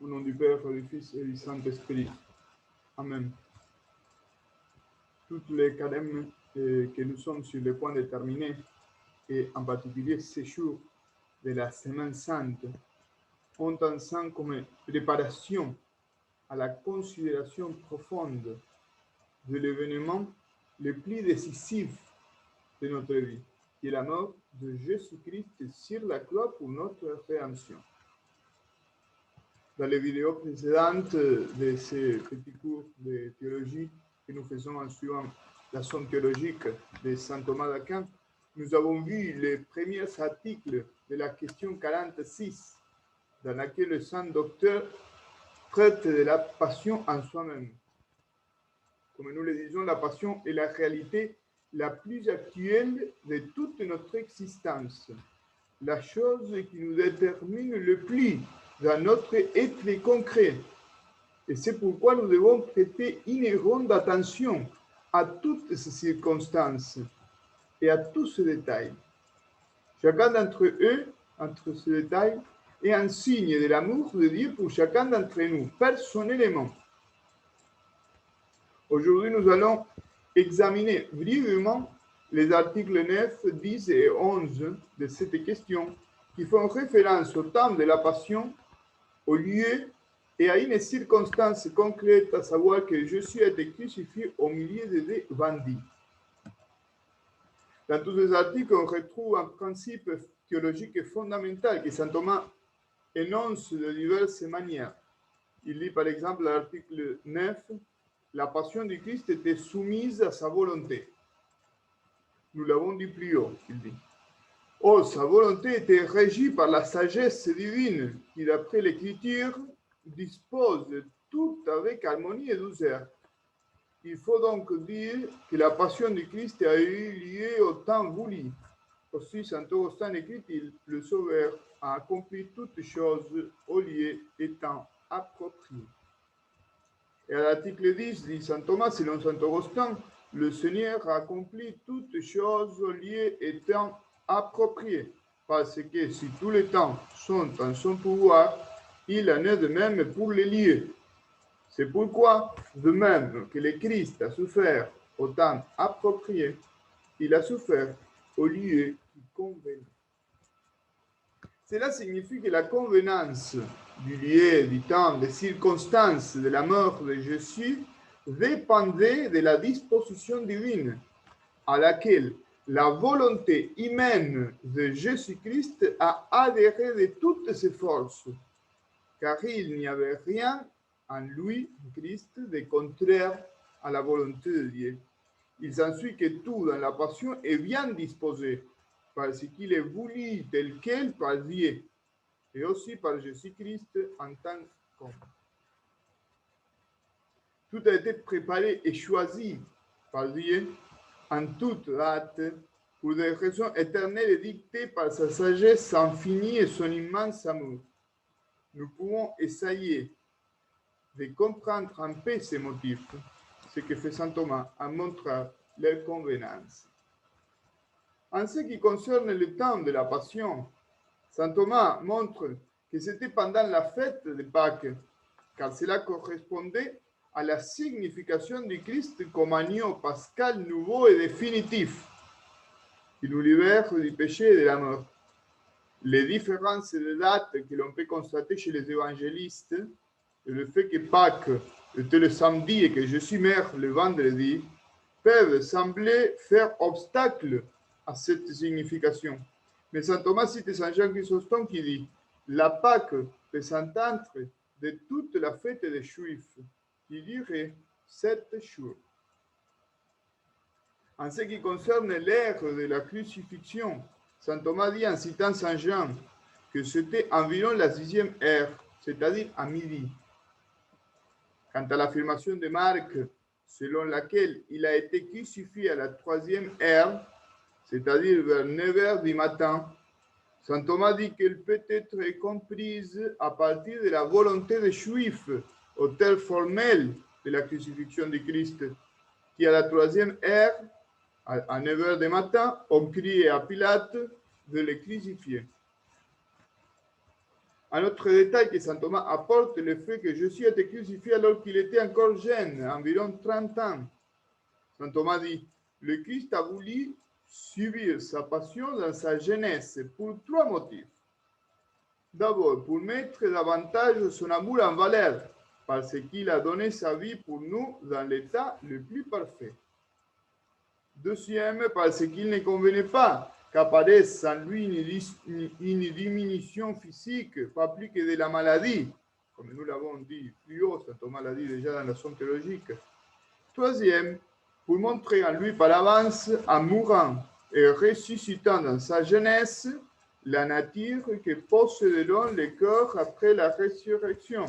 Au nom du Père, du Fils et du Saint-Esprit. Amen. Toutes les carèmes que nous sommes sur le point de terminer, et en particulier ces jours de la Semaine Sainte, ont un sens comme préparation à la considération profonde de l'événement le plus décisif de notre vie, qui est la mort de Jésus-Christ sur la croix pour notre rédemption. Dans les vidéos précédentes de ces petits cours de théologie que nous faisons en suivant la somme théologique de saint Thomas d'Aquin, nous avons vu les premiers articles de la question 46, dans laquelle le saint docteur traite de la passion en soi-même. Comme nous le disons, la passion est la réalité la plus actuelle de toute notre existence, la chose qui nous détermine le plus dans notre être concret. Et c'est pourquoi nous devons prêter une grande attention à toutes ces circonstances et à tous ces détails. Chacun d'entre eux, entre ces détails, est un signe de l'amour de Dieu pour chacun d'entre nous, personnellement. Aujourd'hui, nous allons examiner brièvement les articles 9, 10 et 11 de cette question qui font référence au temps de la passion, au lieu et à une circonstance concrète, à savoir que Jésus a été crucifié au milieu des bandits. Dans tous ces articles, on retrouve un principe théologique fondamental que saint Thomas énonce de diverses manières. Il dit par exemple à l'article 9, la passion du Christ était soumise à sa volonté. Nous l'avons dit plus haut, il dit. Or, sa volonté était régie par la sagesse divine qui, d'après l'Écriture, dispose de tout avec harmonie et douceur. Il faut donc dire que la passion du Christ a eu lieu au temps voulu. Aussi, saint Augustin écrit-il, le Sauveur a accompli toutes choses au lieu et temps approprié. Et à l'article 10, dit saint Thomas, selon saint Augustin, le Seigneur a accompli toutes choses au lieu et temps approprié, parce que si tous les temps sont en son pouvoir, il en est de même pour les lieux. C'est pourquoi, de même que le Christ a souffert au temps approprié, il a souffert au lieu qui convenait. Cela signifie que la convenance du lieu, du temps, des circonstances de la mort de Jésus dépendait de la disposition divine à laquelle la volonté humaine de Jésus-Christ a adhéré de toutes ses forces, car il n'y avait rien en lui, Christ, de contraire à la volonté de Dieu. Il s'ensuit que tout dans la passion est bien disposé, parce qu'il est voulu tel quel par Dieu, et aussi par Jésus-Christ en tant qu'homme. Tout a été préparé et choisi par Dieu en toute date pour des raisons éternelles et dictées par sa sagesse infinie et son immense amour. Nous pouvons essayer de comprendre en paix ces motifs, ce que fait saint Thomas en montrant leur convenance. En ce qui concerne le temps de la passion, saint Thomas montre que c'était pendant la fête de Pâques, car cela correspondait à la signification du Christ comme agneau pascal nouveau et définitif, qui nous libère du péché et de la mort. Les différences de dates que l'on peut constater chez les évangélistes, et le fait que Pâques était le samedi et que Jésus meurt le vendredi, peuvent sembler faire obstacle à cette signification. Mais saint Thomas cite saint Jean Chrysostome qui dit « La Pâque peut s'entendre de toute la fête des Juifs, qui durait 7 jours. » En ce qui concerne l'ère de la crucifixion, saint Thomas dit en citant saint Jean que c'était environ la 6e heure, c'est-à-dire à midi. Quant à l'affirmation de Marc, selon laquelle il a été crucifié à la 3e heure, c'est-à-dire vers 9 heures du matin, saint Thomas dit qu'elle peut être comprise à partir de la volonté des Juifs, au terme formel de la crucifixion du Christ, qui à la 3e heure, à 9 heures du matin, ont crié à Pilate de le crucifier. Un autre détail que saint Thomas apporte est le fait que Jésus a été crucifié alors qu'il était encore jeune, environ 30 ans. Saint Thomas dit, le Christ a voulu subir sa passion dans sa jeunesse pour 3 motifs. D'abord, pour mettre davantage son amour en valeur, parce qu'il a donné sa vie pour nous dans l'état le plus parfait. Deuxième, parce qu'il ne convenait pas qu'apparaisse en lui une diminution physique, pas plus que de la maladie, comme nous l'avons dit plus haut, saint Thomas l'a dit déjà dans la Somme théologique. Troisième, pour montrer en lui par avance, en mourant et ressuscitant dans sa jeunesse, la nature que posséderont les corps après la résurrection.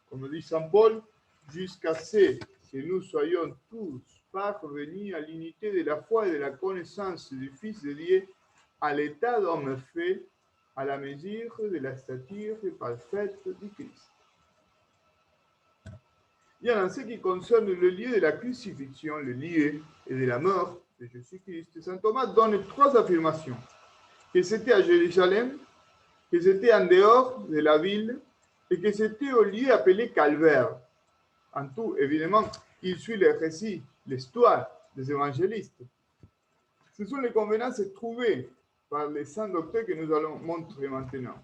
Comme dit saint Paul, jusqu'à ce que nous soyons tous parvenus à l'unité de la foi et de la connaissance du Fils de Dieu, à l'état d'homme fait, à la mesure de la stature parfaite du Christ. Bien, en ce qui concerne le lieu de la crucifixion, le lieu et de la mort de Jésus-Christ, saint Thomas donne 3 affirmations. Que c'était à Jérusalem, que c'était en dehors de la ville et que c'était au lieu appelé Calvaire. En tout, évidemment, il suit le récit, l'histoire des évangélistes. Ce sont les convenances trouvées par les saints docteurs que nous allons montrer maintenant.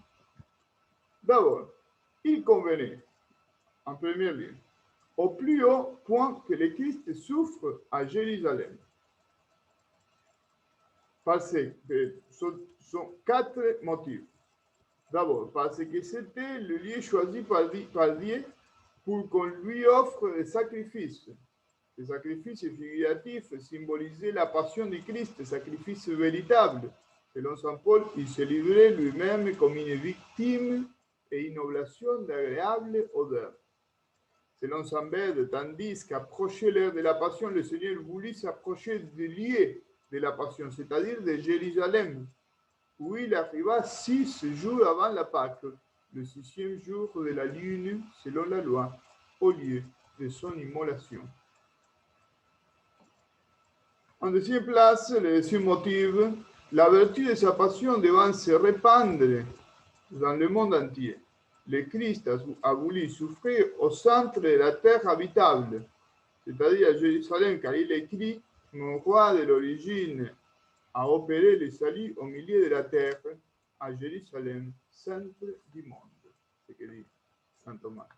D'abord, il convenait, en premier lieu, au plus haut point que le Christ souffre à Jérusalem. Parce que ce sont 4 motifs. D'abord, parce que c'était le lieu choisi par Dieu pour qu'on lui offre des sacrifices. Les sacrifices figuratifs symbolisaient la passion du Christ, sacrifice véritable. Selon saint Paul, il se livrait lui-même comme une victime et une oblation d'agréable odeur. Selon saint Bède, tandis qu'approchait l'heure de la passion, le Seigneur voulut s'approcher du lieu de la passion, c'est-à-dire de Jérusalem, où il arriva 6 jours avant la Pâque, le 6e jour de la lune, selon la loi, au lieu de son immolation. En deuxième place, le deuxième motif, la vertu de sa passion devant se répandre dans le monde entier. Le Christ a voulu souffrir au centre de la terre habitable, c'est-à-dire à Jérusalem, car il écrit « Mon roi de l'origine a opéré le salut au milieu de la terre, à Jérusalem, centre du monde », c'est ce que dit saint Thomas.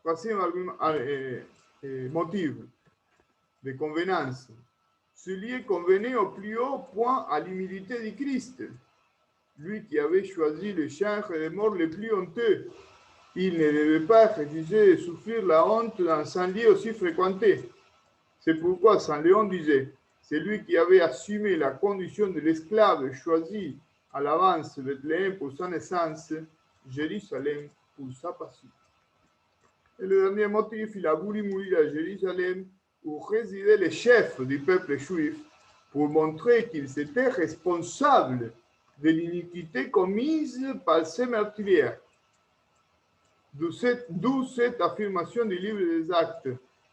Troisième motif de convenance. Ce lieu convenait au plus haut point à l'humilité du Christ, lui qui avait choisi le genre de mort le plus honteux. Il ne devait pas refuser de souffrir la honte dans un lieu aussi fréquenté. C'est pourquoi saint Léon disait, c'est lui qui avait assumé la condition de l'esclave choisi à l'avance Bethléem pour sa naissance, Jérusalem pour sa passion. Et le dernier motif, il a voulu mourir à Jérusalem où résidaient les chefs du peuple juif pour montrer qu'ils étaient responsables de l'iniquité commise par ces meurtrières. D'où cette affirmation du livre des Actes.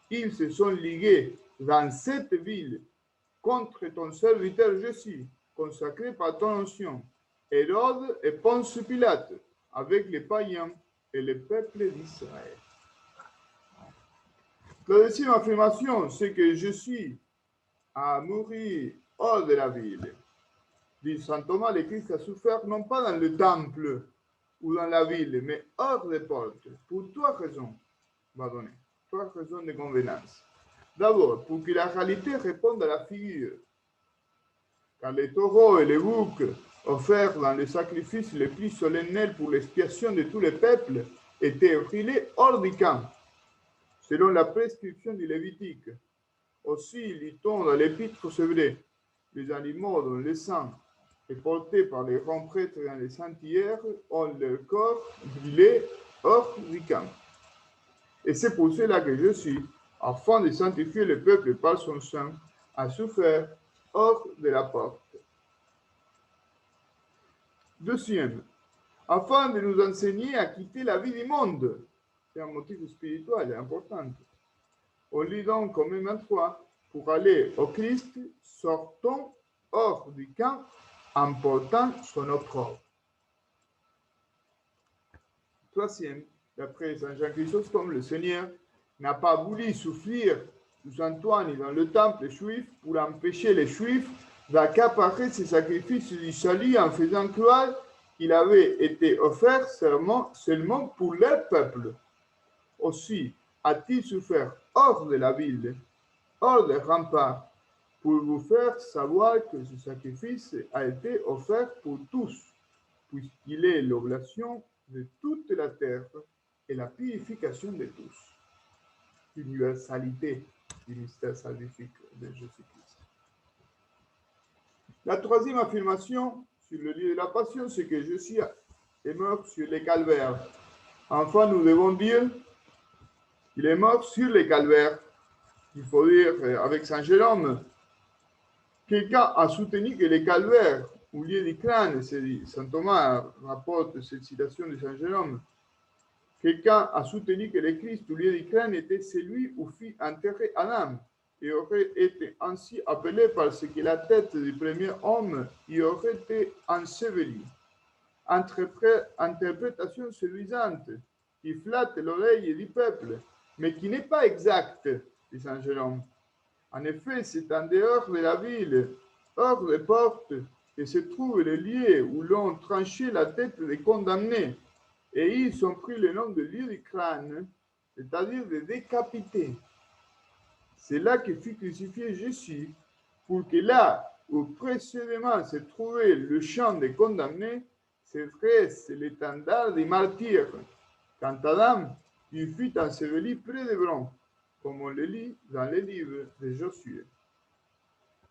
Ils se sont ligués dans cette ville contre ton serviteur Jésus, consacré par ton onction, Hérode et Ponce Pilate, avec les païens et le peuple d'Israël. La deuxième affirmation, c'est que Jésus a mouru hors de la ville. Dit saint Thomas, le Christ a souffert non pas dans le temple ou dans la ville, mais hors des portes, pour 3 raisons. Va donner 3 raisons de convenance. D'abord, pour que la réalité réponde à la figure. Car les taureaux et les boucs offerts dans les sacrifices les plus solennels pour l'expiation de tous les peuples étaient brûlés hors du camp, selon la prescription du Lévitique. Aussi, lit-on dans l'épître aux Hébreux, les animaux dont le sang est porté par les grands prêtres dans les sanctuaires ont leur corps brûlé hors du camp. Et c'est pour cela que Jésus, afin de sanctifier le peuple par son sang, a souffert hors de la porte. Deuxième, afin de nous enseigner à quitter la vie du monde. C'est un motif spirituel important. On lit donc comme même 3, pour aller au Christ, sortons hors du camp en portant son opprobre. Troisième, d'après Saint Jean Chrysostome, le Seigneur n'a pas voulu souffrir sous Antoine dans le temple juif pour empêcher les Juifs d'accaparer ses sacrifices du salut en faisant croire qu'il avait été offert seulement pour leur peuple. Aussi a-t-il souffert hors de la ville, hors des remparts, pour vous faire savoir que ce sacrifice a été offert pour tous, puisqu'il est l'oblation de toute la terre et la purification de tous. L'universalité du mystère salvifique de Jésus-Christ. La troisième affirmation sur le lieu de la passion, c'est que Jésus est mort sur les calvaires. Enfin, nous devons dire qu'il est mort sur les calvaires. Il faut dire avec Saint Jérôme, quelqu'un a soutenu que les calvaires, au lieu du crâne, Saint Thomas rapporte cette citation de Saint Jérôme, quelqu'un a soutenu que le Christ, au lieu du crâne, était celui où fut enterré Adam et aurait été ainsi appelé parce que la tête du premier homme y aurait été ensevelie. Interprétation séduisante qui flatte l'oreille du peuple, mais qui n'est pas exacte, dit Saint Jérôme. En effet, c'est en dehors de la ville, hors des portes, que se trouve le lieu où l'on tranchait la tête des condamnés. Et ils ont pris le nom de lieu du crâne, c'est-à-dire de décapité. C'est là que fut crucifié Jésus, pour que là où précédemment se trouvait le champ des condamnés, se dresse l'étendard des martyrs. Quant à Adam, il fut enseveli près d'Hébron, comme on le lit dans les livres de Josué.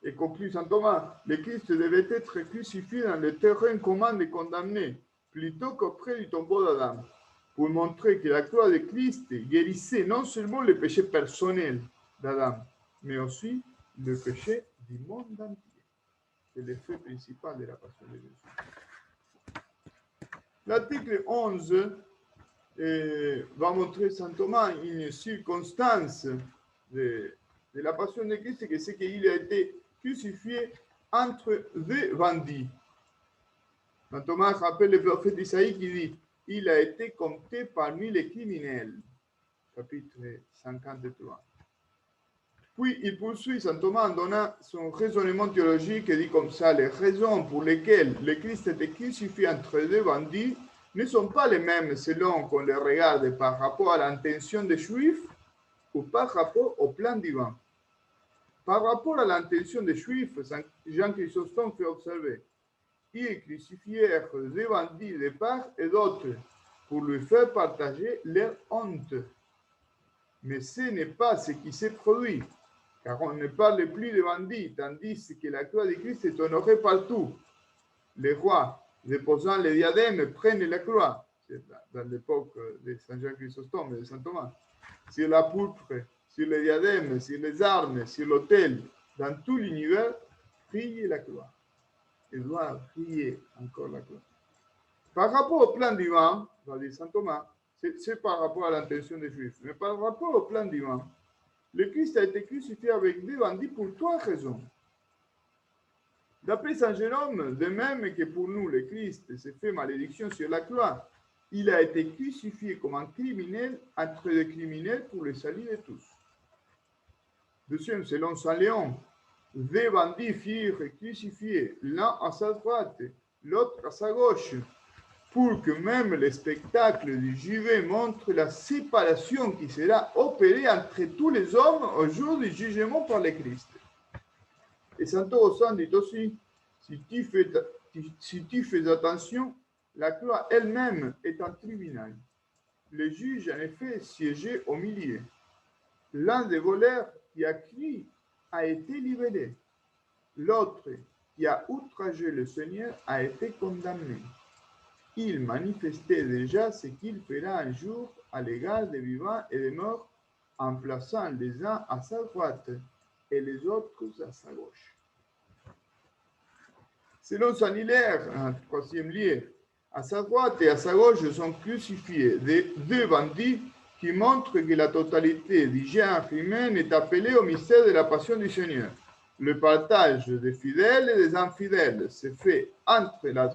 Et conclut Saint Thomas, le Christ devait être crucifié dans le terrain commun des condamnés, plutôt qu'auprès du tombeau d'Adam, pour montrer que la croix de Christ guérissait non seulement le péché personnel d'Adam, mais aussi le péché du monde entier. C'est l'effet principal de la passion de Jésus. L'article 11 va montrer Saint Thomas une circonstance de la passion de Christ, c'est qu'il a été crucifié entre deux bandits. Saint Thomas rappelle le prophète Isaïe qui dit « Il a été compté parmi les criminels ». Chapitre 53. Puis il poursuit Saint Thomas en donnant son raisonnement théologique et dit comme ça « Les raisons pour lesquelles le Christ a été crucifié entre deux bandits ne sont pas les mêmes selon qu'on les regarde par rapport à l'intention des Juifs ou par rapport au plan divin. Par rapport à l'intention des Juifs, Jean Chrysostome fait observer ils crucifièrent des bandits de part et d'autre pour lui faire partager leur honte. Mais ce n'est pas ce qui s'est produit, car on ne parle plus de bandits, tandis que la croix de Christ est honorée partout. Les rois, déposant les diadèmes, prennent la croix, c'est dans l'époque de Saint Jean Chrysostome et de Saint Thomas, sur la pourpre, sur les diadèmes, sur les armes, sur l'autel, dans tout l'univers, brille la croix. Il doit prier encore la croix. Par rapport au plan divin, va dire Saint Thomas, c'est par rapport à l'intention des Juifs, mais par rapport au plan divin, le Christ a été crucifié avec des bandits pour trois raisons. D'après Saint Jérôme, de même que pour nous, le Christ s'est fait malédiction sur la croix, il a été crucifié comme un criminel entre les criminels pour le salut de tous. Deuxième, selon Saint Léon, deux bandits furent crucifiés, l'un à sa droite, l'autre à sa gauche, pour que même le spectacle du juvet montre la séparation qui sera opérée entre tous les hommes au jour du jugement par le Christ. Et Saint Augustin dit aussi, si tu fais attention, la croix elle-même est un tribunal. Le juge, en effet, siégeait au milieu. L'un des voleurs qui a crié a été libéré. L'autre qui a outragé le Seigneur a été condamné. Il manifestait déjà ce qu'il fera un jour à l'égard des vivants et des morts, en plaçant les uns à sa droite et les autres à sa gauche. Selon Saint Hilaire, en troisième lieu, à sa droite et à sa gauche sont crucifiés deux bandits qui montre que la totalité du genre humain est appelée au mystère de la passion du Seigneur. Le partage des fidèles et des infidèles se fait entre la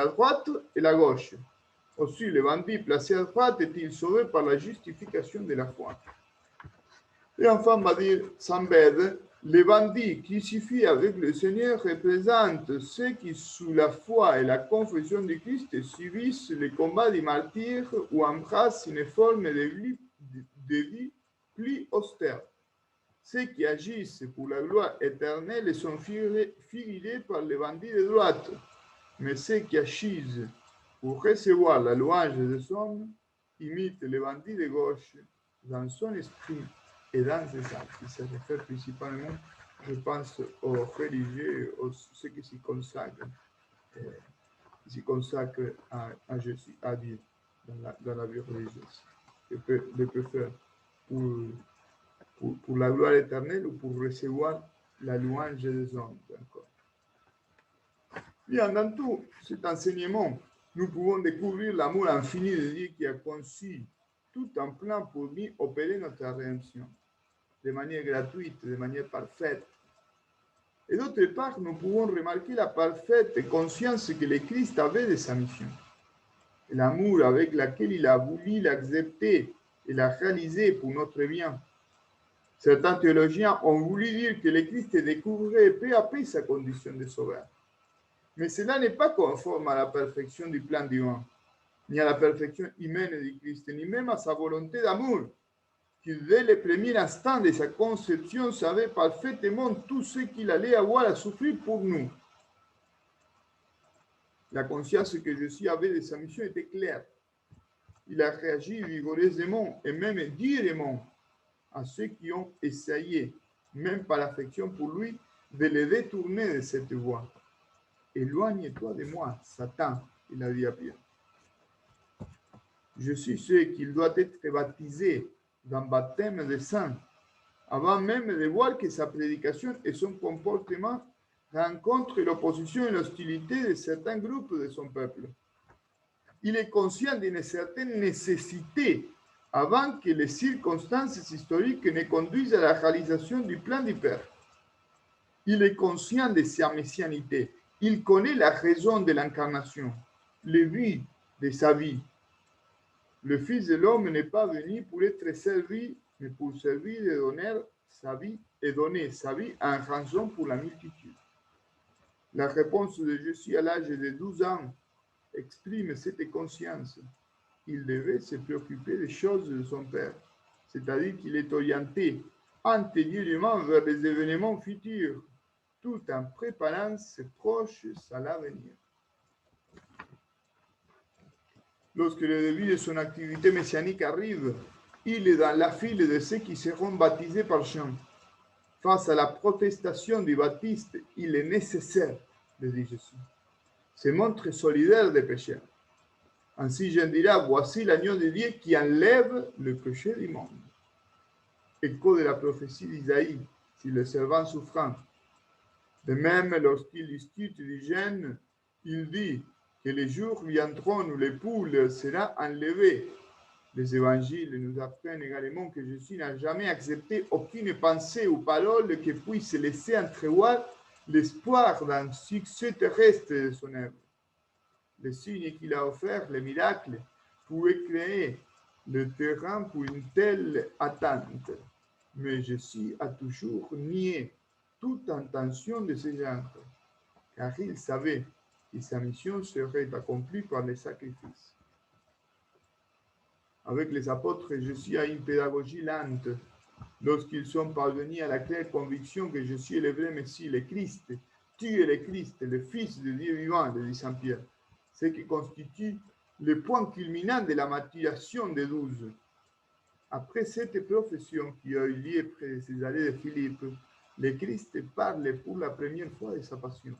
droite et la gauche. Aussi, le bandit placé à droite est-il sauvé par la justification de la foi. Et enfin, on va dire, sans bête, les bandits crucifiés avec le Seigneur représentent ceux qui, sous la foi et la confession du Christ, subissent le combat du martyr ou embrassent une forme de vie plus austère. Ceux qui agissent pour la gloire éternelle sont figurés par les bandits de droite, mais ceux qui agissent pour recevoir la louange des hommes imitent les bandits de gauche dans son esprit et dans ses actes. Il se réfère principalement, je pense, aux religieux, aux ceux qui s'y consacrent à Jésus, à Dieu, dans la vie religieuse. De peut faire pour la gloire éternelle ou pour recevoir la louange des hommes. Bien, dans tout cet enseignement, nous pouvons découvrir l'amour infini de Dieu qui a conçu tout un plan pour nous opérer notre rédemption de manière gratuite, de manière parfaite. Et d'autre part, nous pouvons remarquer la parfaite conscience que le Christ avait de sa mission. Et l'amour avec lequel il a voulu l'accepter et la réaliser pour notre bien. Certains théologiens ont voulu dire que le Christ découvrait peu à peu sa condition de sauveur. Mais cela n'est pas conforme à la perfection du plan divin, ni à la perfection humaine du Christ, ni même à sa volonté d'amour, qui dès le premier instant de sa conception savait parfaitement tout ce qu'il allait avoir à souffrir pour nous. La conscience que Jésus avait de sa mission était claire. Il a réagi vigoureusement et même durement à ceux qui ont essayé, même par affection pour lui, de le détourner de cette voie. Éloigne-toi de moi, Satan, il a dit à Pierre. Je suis sûr qu'il doit être baptisé d'un baptême de sang, avant même de voir que sa prédication et son comportement rencontrent l'opposition et l'hostilité de certains groupes de son peuple. Il est conscient d'une certaine nécessité avant que les circonstances historiques ne conduisent à la réalisation du plan du Père. Il est conscient de sa messianité. Il connaît la raison de l'incarnation, le but de sa vie. Le Fils de l'homme n'est pas venu pour être servi, mais pour servir et donner sa vie en rançon pour la multitude. La réponse de Jésus à l'âge de 12 ans exprime cette conscience. Il devait se préoccuper des choses de son Père, c'est-à-dire qu'il est orienté antérieurement vers les événements futurs, tout en préparant ses proches à l'avenir. Lorsque le début de son activité messianique arrive, il est dans la file de ceux qui seront baptisés par Jean. Face à la protestation du baptiste, il est nécessaire, le dit Jésus, se montre solidaire des pécheurs. Ainsi, Jean dira, voici l'agneau de Dieu qui enlève le péché du monde. Écho de la prophétie d'Isaïe, si le servant souffrant. De même, lorsqu'il discute du jeûne, il dit que les jours viendront où l'époux sera enlevé. Les évangiles nous apprennent également que Jésus n'a jamais accepté aucune pensée ou parole qui puisse laisser entrevoir l'espoir d'un succès terrestre de son œuvre. Les signes qu'il a offerts, les miracles, pouvaient créer le terrain pour une telle attente. Mais Jésus a toujours nié toute intention de ce genre, car il savait que sa mission serait accomplie par les sacrifices. Avec les apôtres, Jésus a une pédagogie lente. Lorsqu'ils sont parvenus à la claire conviction que Jésus est le vrai Messie, le Christ, tu es le Christ, le Fils de Dieu vivant, dit Saint Pierre, ce qui constitue le point culminant de la maturation des 12. Après cette profession qui a eu lieu près de Césarée de Philippe, le Christ parle pour la première fois de sa passion.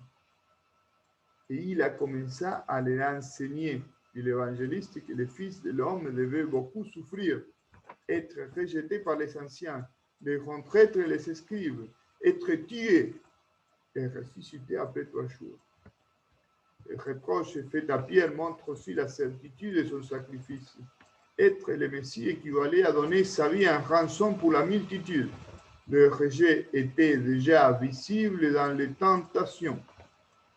Et il a commencé à leur enseigner, dit l'évangéliste, que le Fils de l'homme devait beaucoup souffrir, être rejeté par les anciens, les grands prêtres et les scribes, être tué et ressuscité après 3 jours. Le reproche fait à Pierre montre aussi la certitude de son sacrifice. Être le Messie équivalait à donner sa vie en rançon pour la multitude. Le rejet était déjà visible dans les tentations,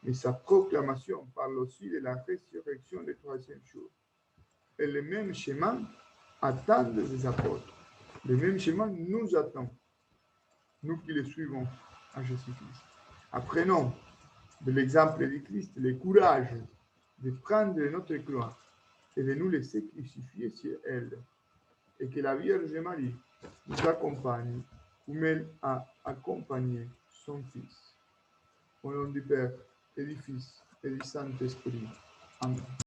mais sa proclamation parle aussi de la résurrection le 3e jour. et le même chemin attendent les apôtres. Le même chemin nous attend, nous qui le suivons à Jésus-Christ. Apprenons de l'exemple du Christ le courage de prendre notre croix et de nous laisser crucifier sur elle. Et que la Vierge Marie nous accompagne comme elle a accompagné son Fils. Au nom du Père et du Fils et du Saint-Esprit. Amen.